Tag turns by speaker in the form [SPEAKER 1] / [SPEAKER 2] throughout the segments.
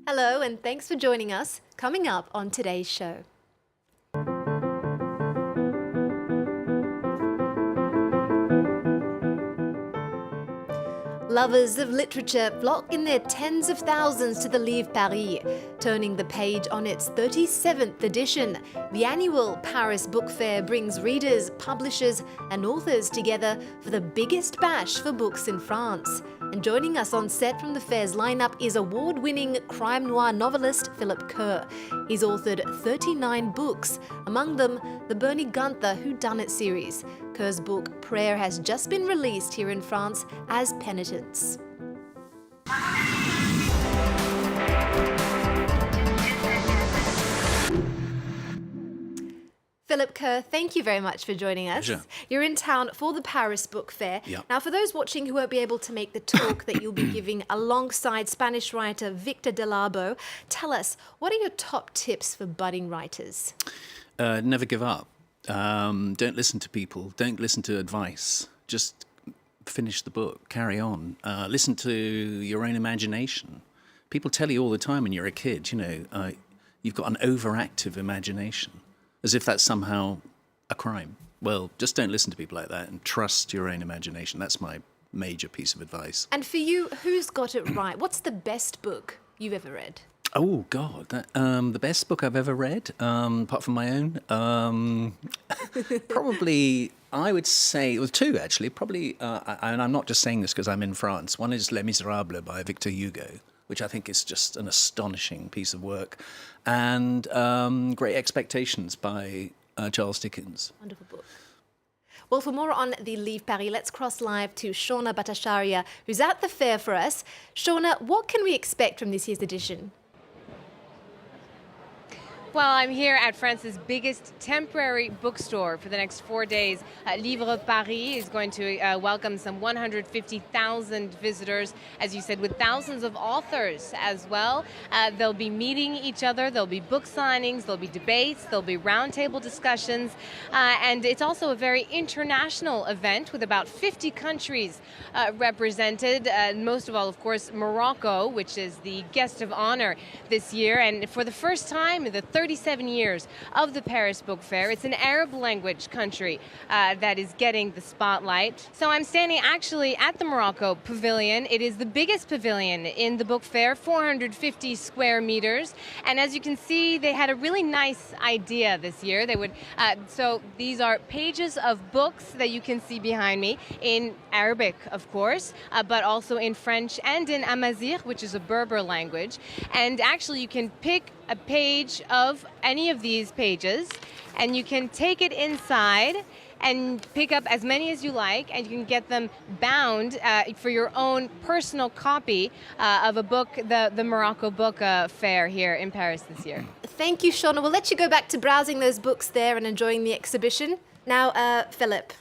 [SPEAKER 1] Hello, and thanks for joining us. Coming up on today's show. Lovers of literature flock in their tens of thousands to the Livre Paris, turning the page on its 37th edition. The annual Paris Book Fair brings readers, publishers and authors together for the biggest bash for books in France. And joining us on set from the fair's lineup is award-winning crime noir novelist Philip Kerr. He's authored 39 books, among them the Bernie Gunther whodunit series. Kerr's book Prayer has just been released here in France as Penitence. Philip Kerr, thank you very much for joining us.
[SPEAKER 2] Pleasure.
[SPEAKER 1] You're in town for the Paris Book Fair.
[SPEAKER 2] Yep.
[SPEAKER 1] Now, for those watching who won't be able to make the talk that you'll be giving alongside Spanish writer Victor Delabo, tell us, what are your top tips for budding writers?
[SPEAKER 2] Never give up. Don't listen to people. Don't listen to advice. Just finish the book. Carry on. Listen to your own imagination. People tell you all the time when you're a kid, you've got an overactive imagination, as if that's somehow a crime. Well, just don't listen to people like that and trust your own imagination. That's my major piece of advice.
[SPEAKER 1] And for you, who's got it right? What's the best book you've ever read?
[SPEAKER 2] Oh, God. The best book I've ever read, apart from my own, probably, I would say, well, two, actually. Probably, and I'm not just saying this because I'm in France. One is Les Miserables by Victor Hugo, which I think is just an astonishing piece of work, and Great Expectations by Charles Dickens.
[SPEAKER 1] Wonderful book. Well, for more on the Livre Paris, let's cross live to Shauna Bhattacharya, who's at the fair for us. Shauna, what can we expect from this year's edition?
[SPEAKER 3] Well, I'm here at France's biggest temporary bookstore for the next 4 days. Livre Paris is going to welcome some 150,000 visitors, as you said, with thousands of authors as well. They'll be meeting each other, there'll be book signings, there'll be debates, there'll be roundtable discussions, and it's also a very international event with about 50 countries represented, most of all, of course, Morocco, which is the guest of honor this year. And for the first time in the 37 years of the Paris Book Fair, it's an Arab language country that is getting the spotlight. So I'm standing actually at the Morocco Pavilion. It is the biggest pavilion in the book fair, 450 square meters. And as you can see, they had a really nice idea this year. They would, so these are pages of books that you can see behind me in Arabic, of course, but also in French and in Amazigh, which is a Berber language. And actually you can pick a page of any of these pages and you can take it inside and pick up as many as you like, and you can get them bound for your own personal copy of a book, the Morocco Book Fair here in Paris this year.
[SPEAKER 1] Thank you, Shauna. We'll let you go back to browsing those books there and enjoying the exhibition. Now, Philip,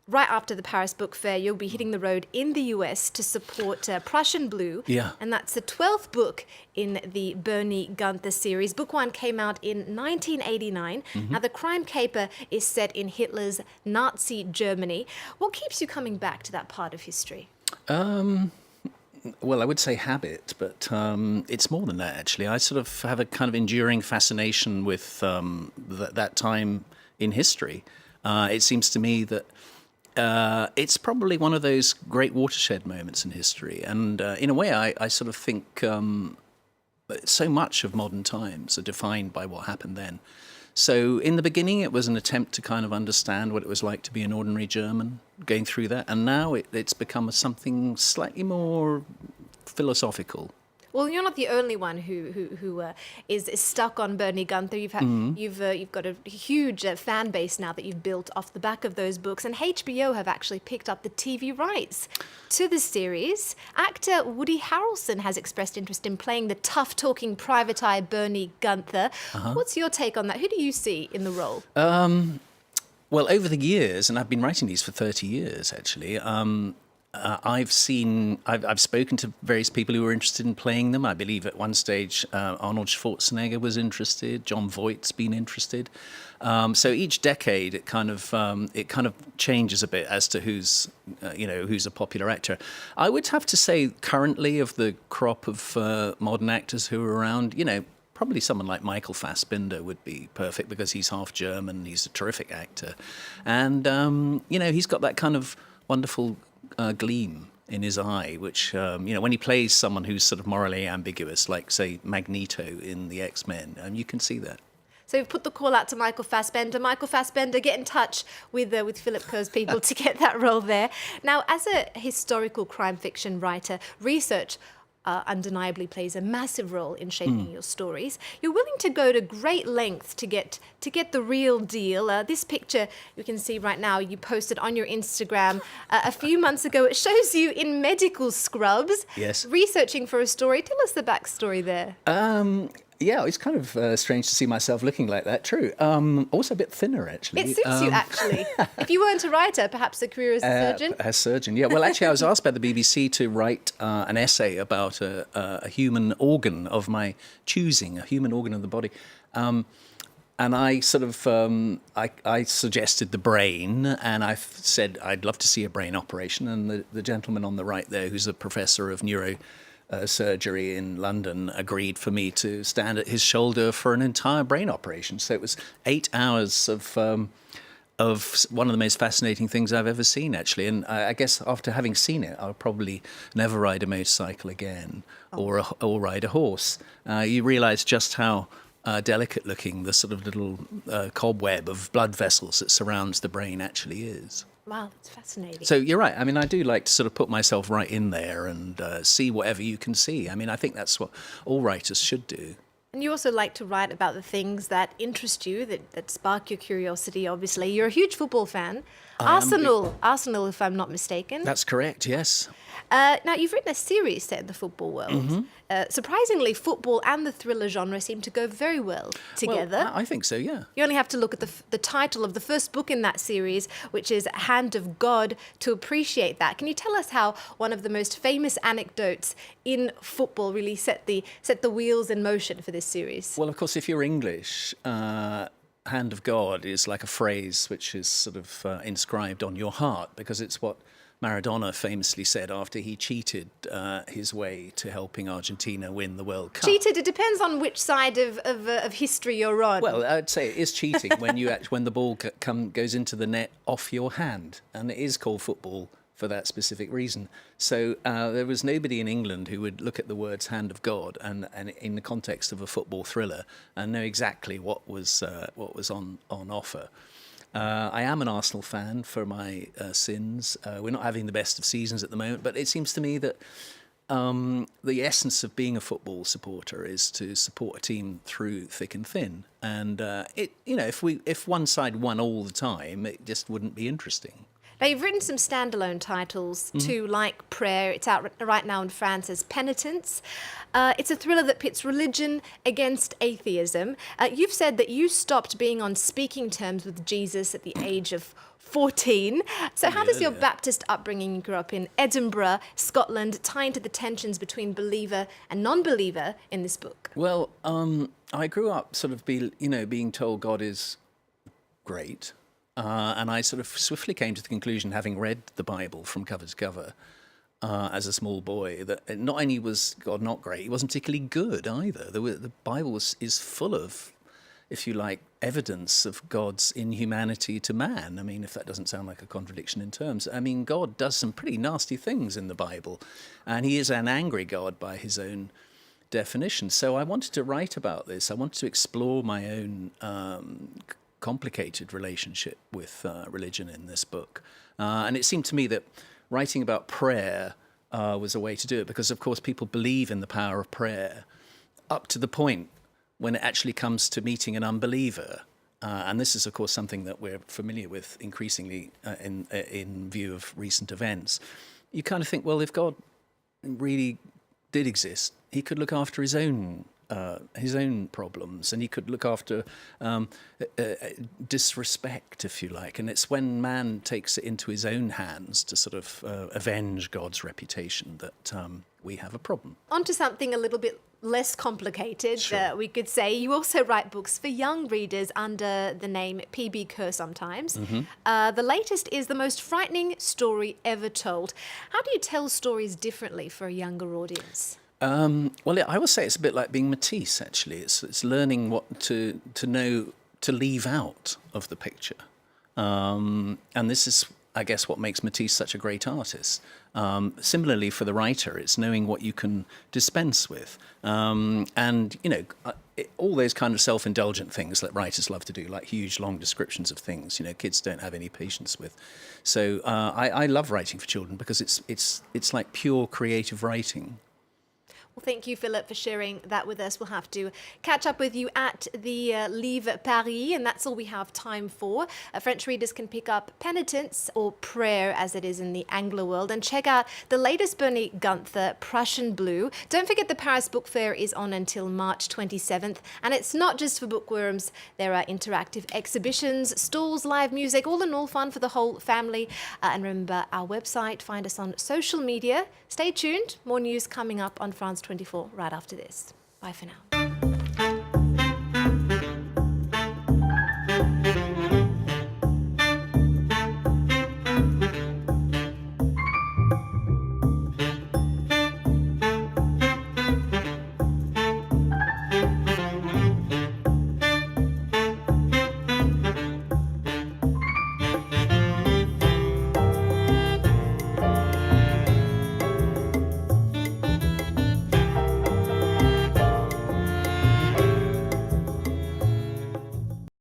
[SPEAKER 1] right after the Paris Book Fair, you'll be hitting the road in the US to support Prussian Blue.
[SPEAKER 2] Yeah.
[SPEAKER 1] And that's the 12th book in the Bernie Gunther series. Book one came out in 1989. Now, the crime caper is set in Hitler's Nazi Germany. What keeps you coming back to that part of history?
[SPEAKER 2] Well, I would say habit, but it's more than that, actually. I sort of have a kind of enduring fascination with that time in history. It seems to me that it's probably one of those great watershed moments in history. And in a way, I sort of think so much of modern times are defined by what happened then. So in the beginning, it was an attempt to kind of understand what it was like to be an ordinary German going through that. And now it's become something slightly more philosophical.
[SPEAKER 1] Well, you're not the only one who is stuck on Bernie Gunther. You've got a huge fan base now that you've built off the back of those books, and HBO have actually picked up the TV rights to the series. Actor Woody Harrelson has expressed interest in playing the tough-talking private eye Bernie Gunther. What's your take on that? Who do you see in the role?
[SPEAKER 2] Well, over the years, and I've been writing these for 30 years, actually, I've spoken to various people who were interested in playing them. I believe at one stage Arnold Schwarzenegger was interested. John Voight's been interested. So each decade it kind of changes a bit as to who's a popular actor. I would have to say currently of the crop of modern actors who are around, probably someone like Michael Fassbender would be perfect because he's half German. He's a terrific actor, and he's got that kind of wonderful gleam in his eye, which when he plays someone who's sort of morally ambiguous, like say Magneto in the X-Men, you can see that.
[SPEAKER 1] So we've put the call out to Michael Fassbender. Michael Fassbender, get in touch with Philip Kerr's people to get that role there. Now, as a historical crime fiction writer, research undeniably plays a massive role in shaping your stories. You're willing to go to great lengths to get the real deal. This picture you can see right now, you posted on your Instagram a few months ago. It shows you in medical scrubs,
[SPEAKER 2] yes,
[SPEAKER 1] researching for a story. Tell us the backstory there.
[SPEAKER 2] Yeah, it's kind of strange to see myself looking like that. True. Also a bit thinner, actually.
[SPEAKER 1] It suits you, actually. If you weren't a writer, perhaps a career as a surgeon?
[SPEAKER 2] As surgeon, yeah. Well, actually, I was asked by the BBC to write an essay about a human organ of my choosing, a human organ of the body. And I sort of, I suggested the brain, and I said I'd love to see a brain operation. And the gentleman on the right there, who's a professor of surgery in London, agreed for me to stand at his shoulder for an entire brain operation. So it was 8 hours of one of the most fascinating things I've ever seen, actually. And I guess after having seen it, I'll probably never ride a motorcycle again or ride a horse. You realise just how delicate looking the sort of little cobweb of blood vessels that surrounds the brain actually is.
[SPEAKER 1] Wow, that's fascinating.
[SPEAKER 2] So you're right. I mean, I do like to sort of put myself right in there and see whatever you can see. I mean, I think that's what all writers should do.
[SPEAKER 1] And you also like to write about the things that interest you, that spark your curiosity, obviously. You're a huge football fan. Arsenal, if I'm not mistaken.
[SPEAKER 2] That's correct, yes.
[SPEAKER 1] Now, you've written a series set in the football world.
[SPEAKER 2] Mm-hmm.
[SPEAKER 1] Surprisingly, football and the thriller genre seem to go very well together.
[SPEAKER 2] Well, I think so, yeah.
[SPEAKER 1] You only have to look at the title of the first book in that series, which is Hand of God, to appreciate that. Can you tell us how one of the most famous anecdotes in football really set the wheels in motion for this series?
[SPEAKER 2] Well, of course, if you're English, Hand of God is like a phrase which is sort of inscribed on your heart, because it's what Maradona famously said after he cheated his way to helping Argentina win the World Cup.
[SPEAKER 1] Cheated? It depends on which side of history you're on.
[SPEAKER 2] Well, I'd say it is cheating when the ball goes into the net off your hand, and it is called football for that specific reason. So there was nobody in England who would look at the words "Hand of God" and in the context of a football thriller and know exactly what was on offer. I am an Arsenal fan for my sins. We're not having the best of seasons at the moment, but it seems to me that the essence of being a football supporter is to support a team through thick and thin. And if one side won all the time, it just wouldn't be interesting.
[SPEAKER 1] Now, you've written some standalone titles too, like Prayer. It's out right now in France as Penitence. It's a thriller that pits religion against atheism. You've said that you stopped being on speaking terms with Jesus at the age of 14. So how does your Baptist upbringing, you grew up in Edinburgh, Scotland, tie into the tensions between believer and non-believer in this book?
[SPEAKER 2] Well, I grew up sort of being told God is great. And I sort of swiftly came to the conclusion, having read the Bible from cover to cover as a small boy, that not only was God not great, he wasn't particularly good either. The Bible is full of, if you like, evidence of God's inhumanity to man. I mean, if that doesn't sound like a contradiction in terms. I mean, God does some pretty nasty things in the Bible, and he is an angry God by his own definition. So I wanted to write about this. I wanted to explore my own complicated relationship with religion in this book. And it seemed to me that writing about prayer was a way to do it, because, of course, people believe in the power of prayer up to the point when it actually comes to meeting an unbeliever. And this is, of course, something that we're familiar with increasingly in view of recent events. You kind of think, well, if God really did exist, he could look after his own his own problems, and he could look after disrespect, if you like. And it's when man takes it into his own hands to sort of avenge God's reputation that we have a problem.
[SPEAKER 1] On to something a little bit less complicated,
[SPEAKER 2] Sure.
[SPEAKER 1] we could say. You also write books for young readers under the name P.B. Kerr sometimes. The latest is The Most Frightening Story Ever Told. How do you tell stories differently for a younger audience?
[SPEAKER 2] Well, I would say it's a bit like being Matisse, actually. It's learning what to know to leave out of the picture. And this is, I guess, what makes Matisse such a great artist. Similarly, for the writer, it's knowing what you can dispense with. And, you know, all those kind of self-indulgent things that writers love to do, like huge, long descriptions of things, you know, kids don't have any patience with. So I love writing for children because it's like pure creative writing.
[SPEAKER 1] Well, thank you, Philip, for sharing that with us. We'll have to catch up with you at the Livre Paris, and that's all we have time for. French readers can pick up Penitence, or Prayer as it is in the Anglo world, and check out the latest Bernie Gunther, Prussian Blue. Don't forget the Paris Book Fair is on until March 27th, and it's not just for bookworms. There are interactive exhibitions, stalls, live music, all in all fun for the whole family. And remember our website, find us on social media. Stay tuned, more news coming up on France 24 right after this. Bye for now.